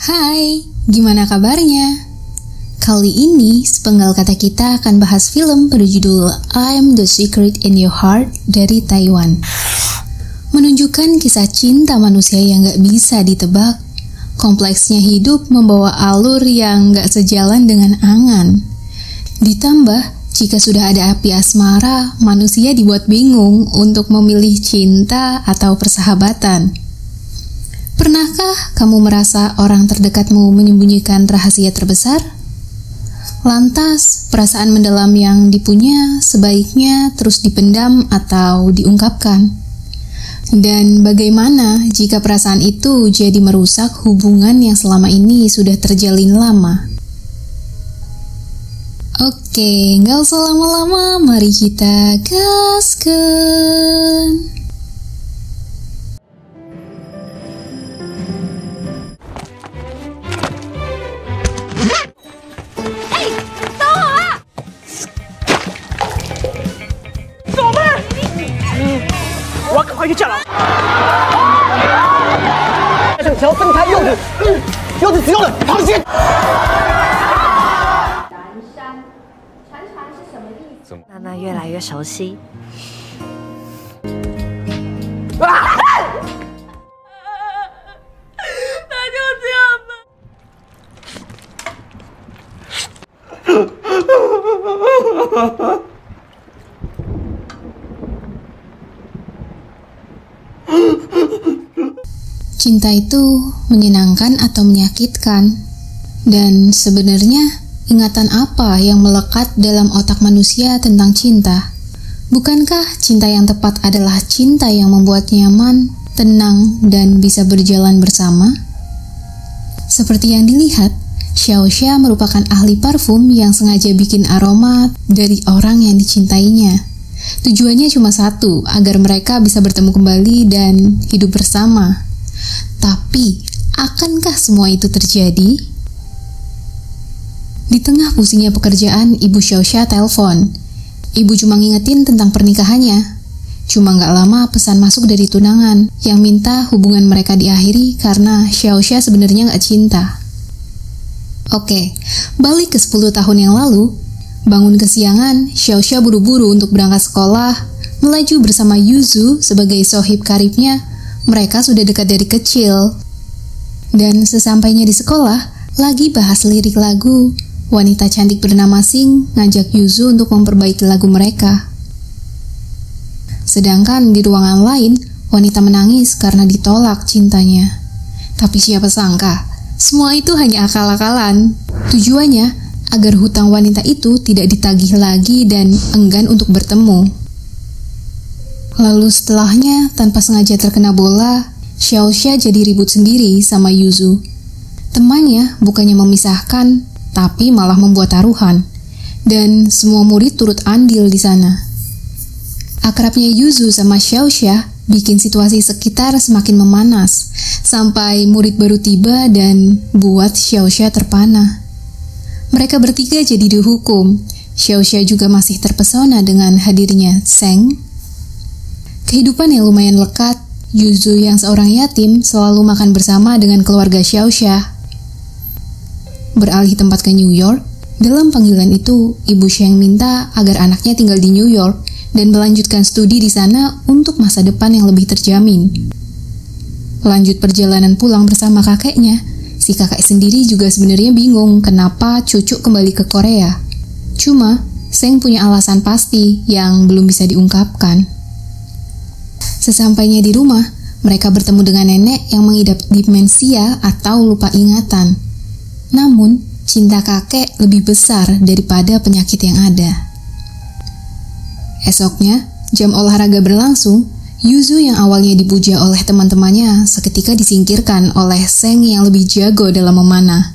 Hai, gimana kabarnya? Kali ini, sepenggal kata kita akan bahas film berjudul I'm the Secret in Your Heart dari Taiwan. Menunjukkan kisah cinta manusia yang gak bisa ditebak. Kompleksnya hidup membawa alur yang gak sejalan dengan angan. Ditambah, jika sudah ada api asmara, manusia dibuat bingung untuk memilih cinta atau persahabatan. Pernahkah kamu merasa orang terdekatmu menyembunyikan rahasia terbesar? Lantas, perasaan mendalam yang dipunya sebaiknya terus dipendam atau diungkapkan. Dan bagaimana jika perasaan itu jadi merusak hubungan yang selama ini sudah terjalin lama? Oke, nggak usah lama-lama, mari kita gaskan.娜娜越来越熟悉。那就这样吧。Cinta itu menyenangkan atau menyakitkan? Dan sebenarnya, ingatan apa yang melekat dalam otak manusia tentang cinta? Bukankah cinta yang tepat adalah cinta yang membuat nyaman, tenang, dan bisa berjalan bersama? Seperti yang dilihat, Xiaoxia merupakan ahli parfum yang sengaja bikin aroma dari orang yang dicintainya. Tujuannya cuma satu, agar mereka bisa bertemu kembali dan hidup bersama. Tapi, akankah semua itu terjadi? Di tengah pusingnya pekerjaan, Ibu Xiaoxia telepon. Ibu cuma ngingetin tentang pernikahannya. Cuma gak lama pesan masuk dari tunangan yang minta hubungan mereka diakhiri karena Xiaoxia sebenarnya gak cinta. Oke, balik ke 10 tahun yang lalu. Bangun kesiangan, Xiaoxia buru-buru untuk berangkat sekolah. Melaju bersama Yuzu sebagai sohib karibnya. Mereka sudah dekat dari kecil. Dan sesampainya di sekolah, lagi bahas lirik lagu. Wanita cantik bernama Sing ngajak Yuzu untuk memperbaiki lagu mereka. Sedangkan di ruangan lain, wanita menangis karena ditolak cintanya. Tapi siapa sangka, semua itu hanya akal-akalan. Tujuannya agar hutang wanita itu tidak ditagih lagi dan enggan untuk bertemu. Lalu setelahnya, tanpa sengaja terkena bola, Xiaoxia jadi ribut sendiri sama Yuzu. Temannya bukannya memisahkan, tapi malah membuat taruhan. Dan semua murid turut andil di sana. Akrabnya Yuzu sama Xiaoxia bikin situasi sekitar semakin memanas, sampai murid baru tiba dan buat Xiaoxia terpana. Mereka bertiga jadi dihukum. Xiaoxia juga masih terpesona dengan hadirnya Seng. Kehidupan yang lumayan lekat, Yuzu yang seorang yatim selalu makan bersama dengan keluarga Xiaoxia. Beralih tempat ke New York, dalam panggilan itu, Ibu Sheng minta agar anaknya tinggal di New York dan melanjutkan studi di sana untuk masa depan yang lebih terjamin. Lanjut perjalanan pulang bersama kakeknya, si kakek sendiri juga sebenarnya bingung kenapa cucu kembali ke Korea. Cuma, Sheng punya alasan pasti yang belum bisa diungkapkan. Sesampainya di rumah, mereka bertemu dengan nenek yang mengidap demensia atau lupa ingatan. Namun, cinta kakek lebih besar daripada penyakit yang ada. Esoknya, jam olahraga berlangsung, Yuzu yang awalnya dipuja oleh teman-temannya seketika disingkirkan oleh Seng yang lebih jago dalam memanah.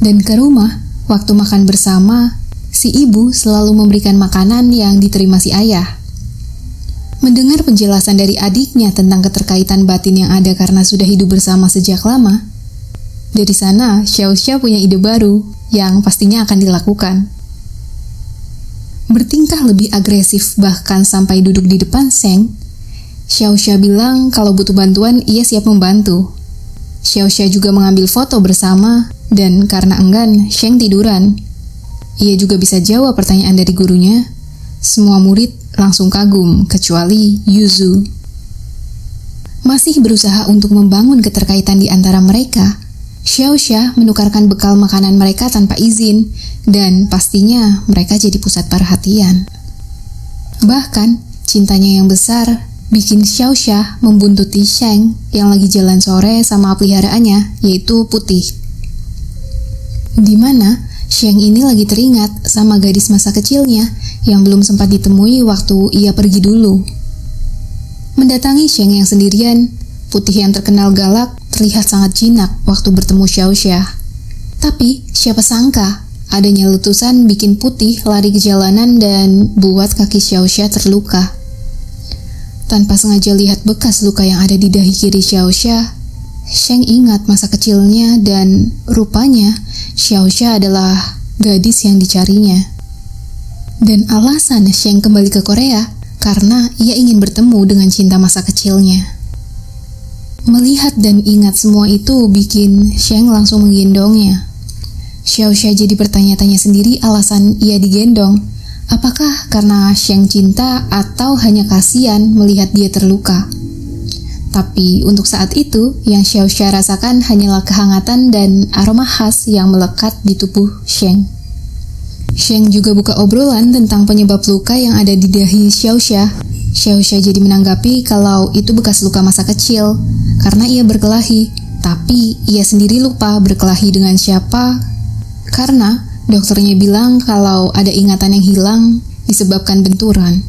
Dan ke rumah, waktu makan bersama, si ibu selalu memberikan makanan yang diterima si ayah. Mendengar penjelasan dari adiknya tentang keterkaitan batin yang ada karena sudah hidup bersama sejak lama, dari sana Xiaoxia punya ide baru yang pastinya akan dilakukan. Bertingkah lebih agresif bahkan sampai duduk di depan Seng, Xiaoxia bilang kalau butuh bantuan ia siap membantu. Xiaoxia juga mengambil foto bersama, dan karena enggan, Sheng tiduran. Ia juga bisa jawab pertanyaan dari gurunya. Semua murid langsung kagum, kecuali Yuzu. Masih berusaha untuk membangun keterkaitan di antara mereka, Xiaoxia menukarkan bekal makanan mereka tanpa izin, dan pastinya mereka jadi pusat perhatian. Bahkan, cintanya yang besar bikin Xiaoxia membuntuti Sheng yang lagi jalan sore sama peliharaannya, yaitu Putih. Di mana Sheng ini lagi teringat sama gadis masa kecilnya yang belum sempat ditemui waktu ia pergi dulu. Mendatangi Sheng yang sendirian, Putih yang terkenal galak terlihat sangat jinak waktu bertemu Xiaoxia. Tapi siapa sangka adanya letusan bikin Putih lari ke jalanan dan buat kaki Xiaoxia terluka. Tanpa sengaja lihat bekas luka yang ada di dahi kiri Xiaoxia, Sheng ingat masa kecilnya dan rupanya Xiaoxia adalah gadis yang dicarinya. Dan alasan Sheng kembali ke Korea karena ia ingin bertemu dengan cinta masa kecilnya. Melihat dan ingat semua itu bikin Sheng langsung menggendongnya. Xiaoxia jadi bertanya-tanya sendiri alasan ia digendong. Apakah karena Sheng cinta atau hanya kasihan melihat dia terluka? Tapi untuk saat itu, yang Xiaoxia rasakan hanyalah kehangatan dan aroma khas yang melekat di tubuh Sheng. Sheng juga buka obrolan tentang penyebab luka yang ada di dahi Xiaoxia. Xiaoxia jadi menanggapi kalau itu bekas luka masa kecil, karena ia berkelahi. Tapi ia sendiri lupa berkelahi dengan siapa, karena dokternya bilang kalau ada ingatan yang hilang disebabkan benturan.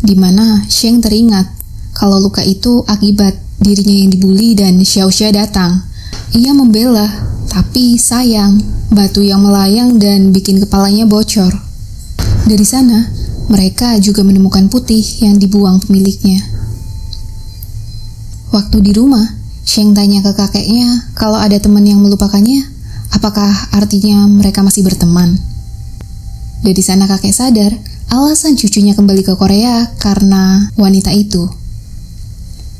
Di mana Sheng teringat kalau luka itu akibat dirinya yang dibully dan Xiaoxia datang. Ia membela, tapi sayang, batu yang melayang dan bikin kepalanya bocor. Dari sana, mereka juga menemukan Putih yang dibuang pemiliknya. Waktu di rumah, Sheng tanya ke kakeknya kalau ada teman yang melupakannya. Apakah artinya mereka masih berteman? Dari sana kakek sadar alasan cucunya kembali ke Korea karena wanita itu.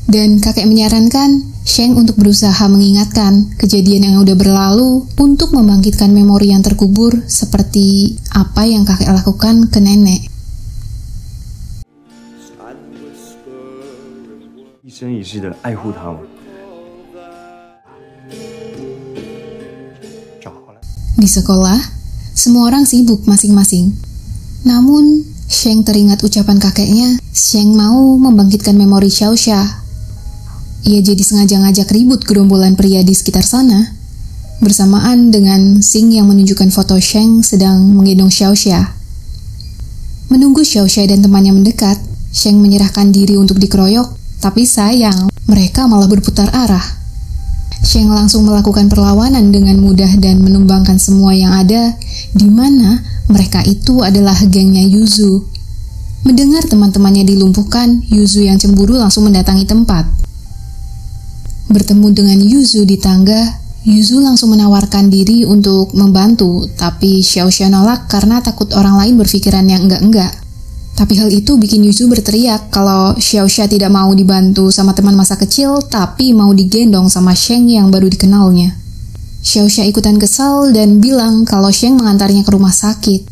Dan kakek menyarankan Sheng untuk berusaha mengingatkan kejadian yang udah berlalu untuk membangkitkan memori yang terkubur seperti apa yang kakek lakukan ke nenek. 一生一世的爱护他吗？ Di sekolah, semua orang sibuk masing-masing. Namun, Sheng teringat ucapan kakeknya, Sheng mau membangkitkan memori Xiaoxia. Ia jadi sengaja ngajak ribut gerombolan pria di sekitar sana, bersamaan dengan Xing yang menunjukkan foto Sheng sedang menggendong Xiaoxia. Menunggu Xiaoxia dan temannya mendekat, Sheng menyerahkan diri untuk dikeroyok, tapi sayang, mereka malah berputar arah. Sheng langsung melakukan perlawanan dengan mudah dan menumbangkan semua yang ada, di mana mereka itu adalah gengnya Yuzu. Mendengar teman-temannya dilumpuhkan, Yuzu yang cemburu langsung mendatangi tempat. Bertemu dengan Yuzu di tangga, Yuzu langsung menawarkan diri untuk membantu, tapi Xiaoxia nolak karena takut orang lain berpikiran yang enggak-enggak. Tapi hal itu bikin Yuzu berteriak kalau Xiaoxia tidak mau dibantu sama teman masa kecil, tapi mau digendong sama Sheng yang baru dikenalnya. Xiaoxia ikutan kesal dan bilang kalau Sheng mengantarnya ke rumah sakit.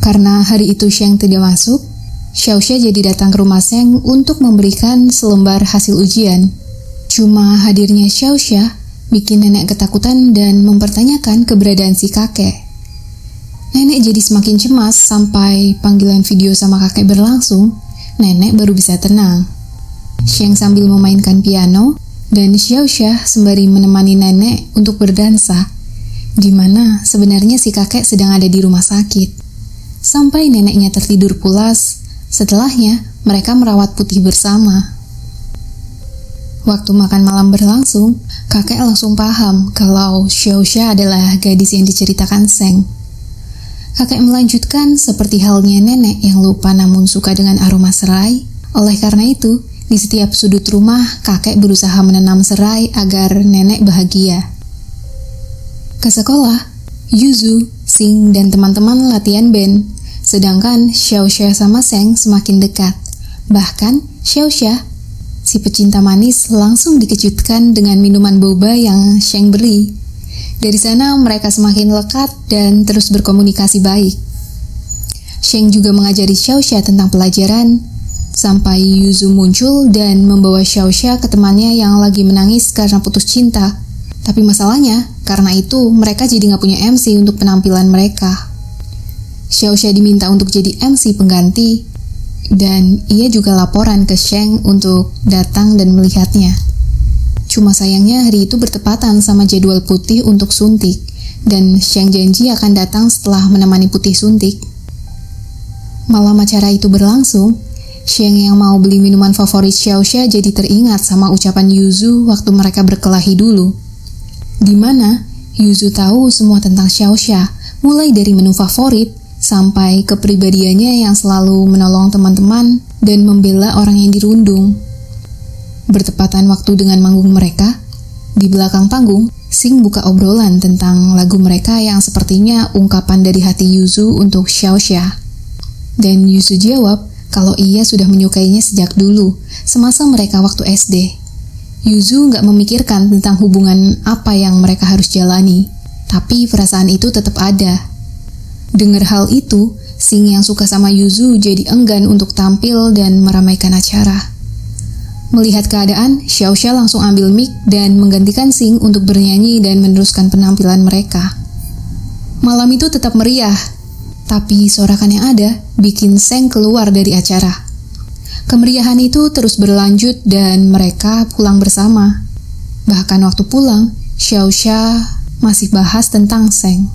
Karena hari itu Sheng tidak masuk, Xiaoxia jadi datang ke rumah Sheng untuk memberikan selembar hasil ujian. Cuma hadirnya Xiaoxia bikin nenek ketakutan dan mempertanyakan keberadaan si kakek. Nenek jadi semakin cemas sampai panggilan video sama kakek berlangsung, nenek baru bisa tenang. Sheng sambil memainkan piano, dan Xiaoxia sembari menemani nenek untuk berdansa, di mana sebenarnya si kakek sedang ada di rumah sakit. Sampai neneknya tertidur pulas, setelahnya mereka merawat Putih bersama. Waktu makan malam berlangsung, kakek langsung paham kalau Xiaoxia adalah gadis yang diceritakan Sheng. Kakek melanjutkan seperti halnya nenek yang lupa namun suka dengan aroma serai. Oleh karena itu, di setiap sudut rumah, kakek berusaha menanam serai agar nenek bahagia. Ke sekolah, Yuzu, Xing, dan teman-teman latihan band, sedangkan Xiaoxia sama Sheng semakin dekat. Bahkan, Xiaoxia si pecinta manis langsung dikejutkan dengan minuman boba yang Sheng beri. Dari sana mereka semakin lekat dan terus berkomunikasi baik. Sheng juga mengajari Xiaoxia tentang pelajaran, sampai Yuzu muncul dan membawa Xiaoxia ke temannya yang lagi menangis karena putus cinta. Tapi masalahnya, karena itu mereka jadi gak punya MC untuk penampilan mereka. Xiaoxia diminta untuk jadi MC pengganti, dan ia juga laporan ke Sheng untuk datang dan melihatnya. Cuma sayangnya hari itu bertepatan sama jadwal Putih untuk suntik, dan Sheng janji akan datang setelah menemani Putih suntik. Malam acara itu berlangsung, Sheng yang mau beli minuman favorit Xiaoxia jadi teringat sama ucapan Yuzu waktu mereka berkelahi dulu. Di mana Yuzu tahu semua tentang Xiaoxia, mulai dari menu favorit sampai kepribadiannya yang selalu menolong teman-teman dan membela orang yang dirundung. Bertepatan waktu dengan manggung mereka, di belakang panggung, Xing buka obrolan tentang lagu mereka yang sepertinya ungkapan dari hati Yuzu untuk Xiaoxia. Dan Yuzu jawab kalau ia sudah menyukainya sejak dulu, semasa mereka waktu SD. Yuzu nggak memikirkan tentang hubungan apa yang mereka harus jalani, tapi perasaan itu tetap ada. Dengar hal itu, Xing yang suka sama Yuzu jadi enggan untuk tampil dan meramaikan acara. Melihat keadaan, Xiaoxia langsung ambil mic dan menggantikan Xing untuk bernyanyi dan meneruskan penampilan mereka. Malam itu tetap meriah, tapi sorakan yang ada bikin Sheng keluar dari acara. Kemeriahan itu terus berlanjut dan mereka pulang bersama. Bahkan waktu pulang, Xiaoxia masih bahas tentang Sheng.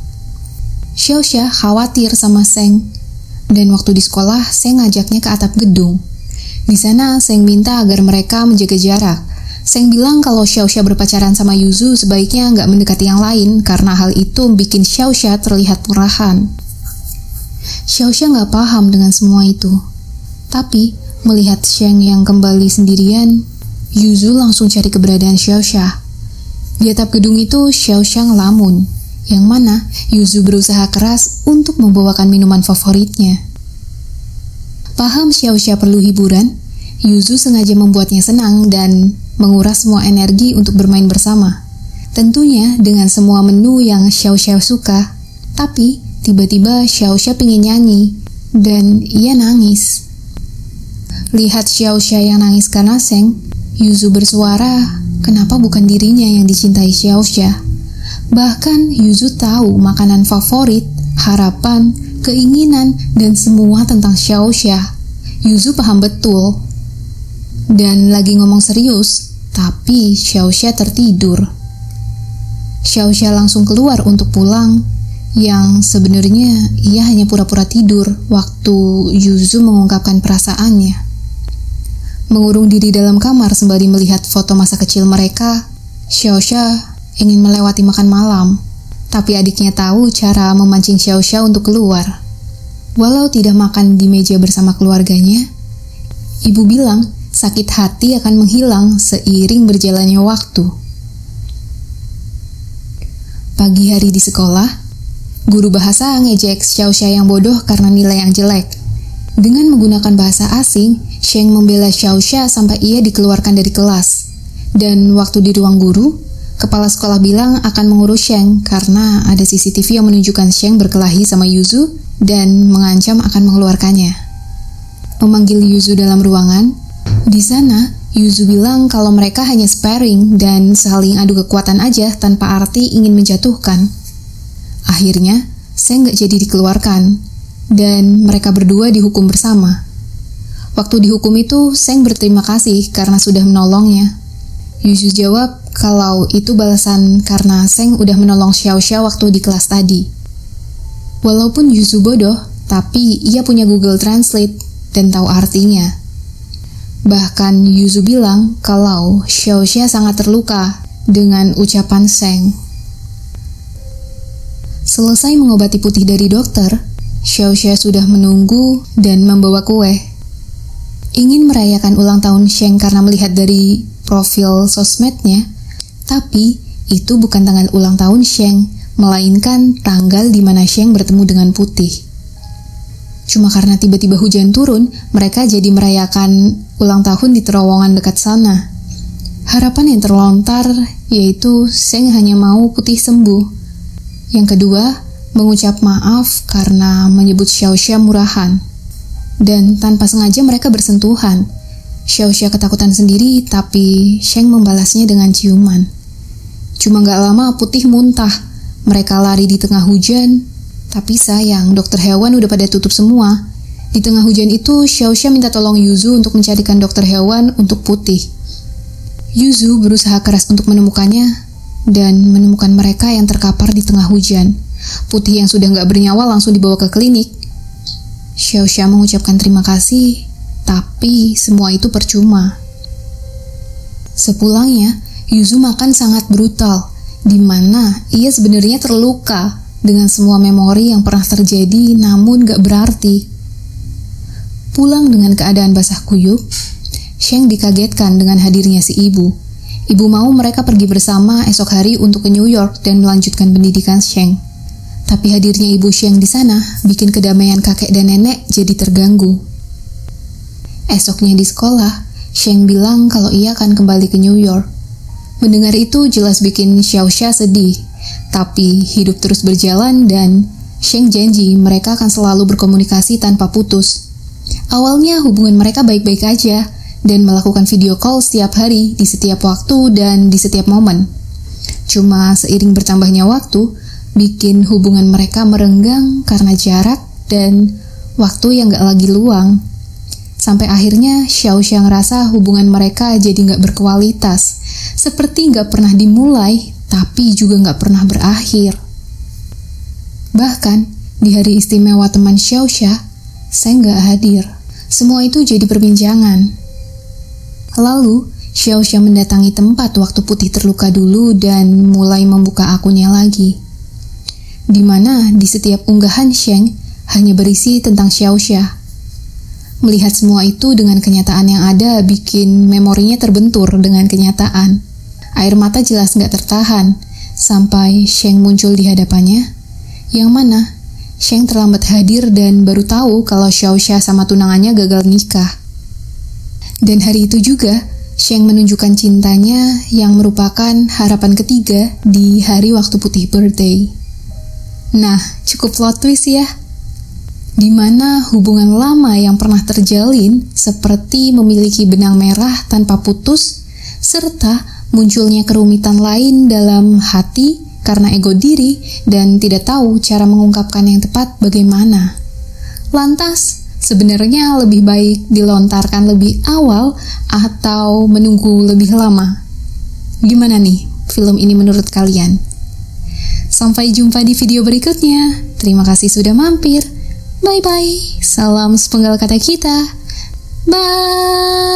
Xiaoxia khawatir sama Sheng, dan waktu di sekolah Sheng ngajaknya ke atap gedung. Di sana Sheng minta agar mereka menjaga jarak. Sheng bilang kalau Xiaoxia berpacaran sama Yuzu sebaiknya nggak mendekati yang lain karena hal itu bikin Xiaoxia terlihat murahan. Xiaoxia nggak paham dengan semua itu. Tapi melihat Sheng yang kembali sendirian, Yuzu langsung cari keberadaan Xiaoxia. Di atap gedung itu Xiaoxia ngelamun, yang mana Yuzu berusaha keras untuk membawakan minuman favoritnya. Paham Xiaoxia perlu hiburan, Yuzu sengaja membuatnya senang dan menguras semua energi untuk bermain bersama. Tentunya dengan semua menu yang Xiaoxia suka. Tapi tiba-tiba Xiaoxia pengen nyanyi dan ia nangis. Lihat Xiaoxia yang nangis karena Sheng, Yuzu bersuara, kenapa bukan dirinya yang dicintai Xiaoxia? Bahkan Yuzu tahu makanan favorit, harapan, keinginan, dan semua tentang Xiaoxia. Yuzu paham betul. Dan lagi ngomong serius, tapi Xiaoxia tertidur. Xiaoxia langsung keluar untuk pulang, yang sebenarnya ia hanya pura-pura tidur waktu Yuzu mengungkapkan perasaannya. Mengurung diri dalam kamar sembari melihat foto masa kecil mereka, Xiaoxia ingin melewati makan malam, tapi adiknya tahu cara memancing Xiaoxia untuk keluar. Walau tidak makan di meja bersama keluarganya, ibu bilang sakit hati akan menghilang seiring berjalannya waktu. Pagi hari di sekolah, guru bahasa ngejek Xiaoxia yang bodoh karena nilai yang jelek. Dengan menggunakan bahasa asing, Sheng membela Xiaoxia sampai ia dikeluarkan dari kelas. Dan waktu di ruang guru, kepala sekolah bilang akan mengurus Sheng karena ada CCTV yang menunjukkan Sheng berkelahi sama Yuzu dan mengancam akan mengeluarkannya. Memanggil Yuzu dalam ruangan, di sana Yuzu bilang kalau mereka hanya sparring dan saling adu kekuatan aja tanpa arti ingin menjatuhkan. Akhirnya, Sheng gak jadi dikeluarkan dan mereka berdua dihukum bersama. Waktu dihukum itu, Sheng berterima kasih karena sudah menolongnya. Yuzu jawab kalau itu balasan karena Sheng udah menolong Xiaoxia waktu di kelas tadi. Walaupun Yuzu bodoh, tapi ia punya Google Translate dan tahu artinya. Bahkan Yuzu bilang kalau Xiaoxia sangat terluka dengan ucapan Sheng. Selesai mengobati Putih dari dokter, Xiaoxia sudah menunggu dan membawa kue. Ingin merayakan ulang tahun Sheng karena melihat dari profil sosmednya, tapi itu bukan tanggal ulang tahun Sheng, melainkan tanggal di mana Sheng bertemu dengan Putih. Cuma karena tiba-tiba hujan turun, mereka jadi merayakan ulang tahun di terowongan dekat sana. Harapan yang terlontar yaitu Sheng hanya mau Putih sembuh. Yang kedua, mengucap maaf karena menyebut Xiaoxia murahan. Dan tanpa sengaja mereka bersentuhan. Xiaoxia ketakutan sendiri, tapi Sheng membalasnya dengan ciuman. Cuma gak lama Putih muntah. Mereka lari di tengah hujan. Tapi sayang, dokter hewan udah pada tutup semua. Di tengah hujan itu, Xiaoxia minta tolong Yuzu untuk mencarikan dokter hewan untuk Putih. Yuzu berusaha keras untuk menemukannya, dan menemukan mereka yang terkapar di tengah hujan. Putih yang sudah gak bernyawa langsung dibawa ke klinik. Xiaoxia mengucapkan terima kasih, tapi semua itu percuma. Sepulangnya, Yuzu makan sangat brutal, di mana ia sebenarnya terluka dengan semua memori yang pernah terjadi namun gak berarti. Pulang dengan keadaan basah kuyup, Sheng dikagetkan dengan hadirnya si ibu. Ibu mau mereka pergi bersama esok hari untuk ke New York dan melanjutkan pendidikan Sheng. Tapi hadirnya ibu Sheng di sana bikin kedamaian kakek dan nenek jadi terganggu. Esoknya di sekolah, Sheng bilang kalau ia akan kembali ke New York. Mendengar itu jelas bikin Xiaoxia sedih. Tapi hidup terus berjalan dan Sheng janji mereka akan selalu berkomunikasi tanpa putus. Awalnya hubungan mereka baik-baik aja dan melakukan video call setiap hari di setiap waktu dan di setiap momen. Cuma seiring bertambahnya waktu, bikin hubungan mereka merenggang karena jarak dan waktu yang gak lagi luang. Sampai akhirnya Xiaoxia ngerasa hubungan mereka jadi gak berkualitas, seperti gak pernah dimulai tapi juga gak pernah berakhir. Bahkan, di hari istimewa teman Xiaoxia, Sheng gak hadir. Semua itu jadi perbincangan. Lalu, Xiaoxia mendatangi tempat waktu Putih terluka dulu dan mulai membuka akunnya lagi. Di mana di setiap unggahan Sheng hanya berisi tentang Xiaoxia. Melihat semua itu dengan kenyataan yang ada bikin memorinya terbentur dengan kenyataan. Air mata jelas gak tertahan, sampai Sheng muncul di hadapannya, yang mana Sheng terlambat hadir dan baru tahu kalau Xiaoxia sama tunangannya gagal nikah. Dan hari itu juga, Sheng menunjukkan cintanya yang merupakan harapan ketiga di hari waktu Putih birthday. Nah, cukup plot twist ya. Di mana hubungan lama yang pernah terjalin seperti memiliki benang merah tanpa putus, serta munculnya kerumitan lain dalam hati karena ego diri dan tidak tahu cara mengungkapkan yang tepat bagaimana. Lantas, sebenarnya lebih baik dilontarkan lebih awal atau menunggu lebih lama? Gimana nih film ini menurut kalian? Sampai jumpa di video berikutnya. Terima kasih sudah mampir. Bye-bye. Salam sepenggal kata kita. Bye.